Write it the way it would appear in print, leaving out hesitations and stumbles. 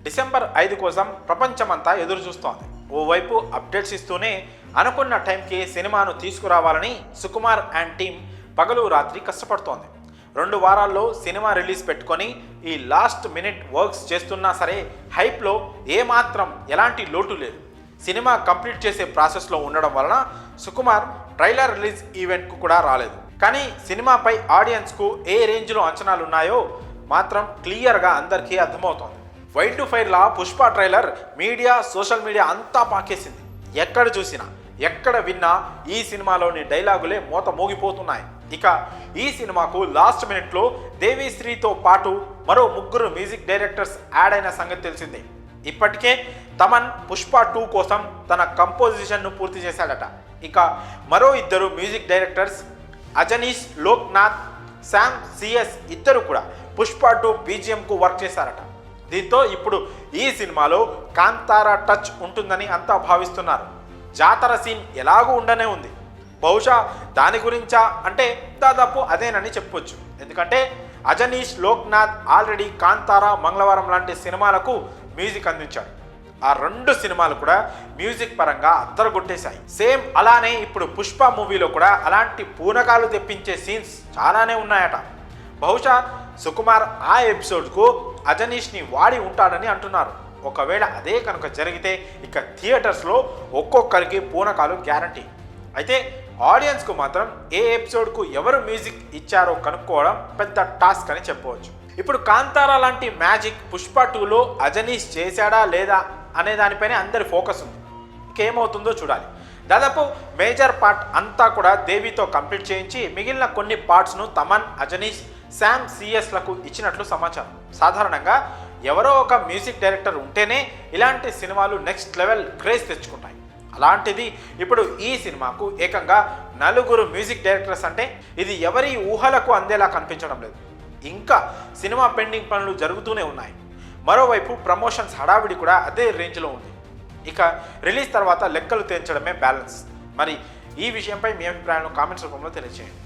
December 5 కోసం ప్రపంచమంతా ఎదురు చూస్తోంది. ఓవైపు అప్డేట్స్ ఇస్తూనే అనుకున్న టైంకి సినిమాను తీసుకురావాలని సుకుమార్ అండ్ టీం పగలు రాత్రి కష్టపడుతోంది. 2 వారాల్లో సినిమా రిలీజ్ పెట్టుకొని ఈ లాస్ట్ మినిట్ వర్క్స్ చేస్తున్నా సరే హైప్లో ఏమాత్రం ఎలాంటి లోటు లేదు. సినిమా కంప్లీట్ చేసే ప్రాసెస్లో ఉండడం వలన సుకుమార్ ట్రైలర్ రిలీజ్ ఈవెంట్కు కూడా రాలేదు. కానీ సినిమాపై ఆడియన్స్కు ఏ రేంజ్లో అంచనాలు ఉన్నాయో మాత్రం క్లియర్గా అందరికీ అర్థమవుతోంది. వైల్డ్ ఫైర్లా Pushpa trailer media social media అంతా పాకేసింది. ఎక్కడ చూసినా ఎక్కడ విన్నా ఈ సినిమాలోని డైలాగులే మోత మోగిపోతున్నాయి. ఇక ఈ సినిమాకు లాస్ట్ మినిట్లో దేవిశ్రీతో పాటు మరో 3 మ్యూజిక్ డైరెక్టర్స్ యాడ్ అయిన సంగతి తెలిసిందే. ఇప్పటికే తమన్ పుష్ప 2 కోసం తన కంపోజిషన్ను పూర్తి చేశాడట. ఇక మరో 2 music directors Ajaneesh Loknath, Sam CS ఇద్దరు కూడా పుష్ప 2 బీజిఎంకు వర్క్ చేశారట. దీంతో ఇప్పుడు ఈ సినిమాలో కాంతారా టచ్ ఉంటుందని అంతా భావిస్తున్నారు. జాతర సీన్ ఎలాగూ ఉండనే ఉంది. బహుశా దాని గురించా అంటే దాదాపు అదేనని చెప్పొచ్చు. ఎందుకంటే అజనీష్ లోక్నాథ్ ఆల్రెడీ కాంతారా, మంగళవారం లాంటి సినిమాలకు మ్యూజిక్ అందించాడు. ఆ 2 సినిమాలు కూడా మ్యూజిక్ పరంగా అద్దరగొట్టేశాయి. సేమ్ అలానే ఇప్పుడు పుష్ప మూవీలో కూడా అలాంటి పూనకాలు తెప్పించే సీన్స్ చాలానే ఉన్నాయట. బహుశా సుకుమార్ ఆ ఎపిసోడ్కు అజనీష్ని వాడి ఉంటాడని అంటున్నారు. ఒకవేళ అదే కనుక జరిగితే ఇక థియేటర్స్లో ఒక్కొక్కరికి పూనకాలు గ్యారంటీ. అయితే ఆడియన్స్కు మాత్రం ఏ ఎపిసోడ్కు ఎవరు మ్యూజిక్ ఇచ్చారో కనుక్కోవడం పెద్ద టాస్క్ అని చెప్పవచ్చు. ఇప్పుడు కాంతారా లాంటి మ్యాజిక్ పుష్ప 2లో అజనీష్ చేశాడా లేదా అనే దానిపైనే అందరి ఫోకస్ ఉంది. ఇంకేమవుతుందో చూడాలి. దాదాపు మేజర్ పార్ట్ అంతా కూడా దేవితో కంప్లీట్ చేయించి మిగిలిన కొన్ని పార్ట్స్ను తమన్, అజనీష్, శామ్ సిఎస్లకు ఇచ్చినట్లు సమాచారం. సాధారణంగా ఎవరో ఒక మ్యూజిక్ డైరెక్టర్ ఉంటేనే ఇలాంటి సినిమాలు నెక్స్ట్ లెవెల్ క్రేజ్ తెచ్చుకుంటాయి. అలాంటిది ఇప్పుడు ఈ సినిమాకు ఏకంగా 4 మ్యూజిక్ డైరెక్టర్స్ అంటే ఇది ఎవరి ఊహలకు అందేలా కనిపించడం లేదు. ఇంకా సినిమా పెండింగ్ పనులు జరుగుతూనే ఉన్నాయి. మరోవైపు ప్రమోషన్స్ హడావిడి కూడా అదే రేంజ్లో ఉంది. ఇక రిలీజ్ తర్వాత లెక్కలు తేల్చడమే బ్యాలెన్స్. మరి ఈ విషయంపై మీ అభిప్రాయాలను కామెంట్స్ రూపంలో తెలియజేయండి.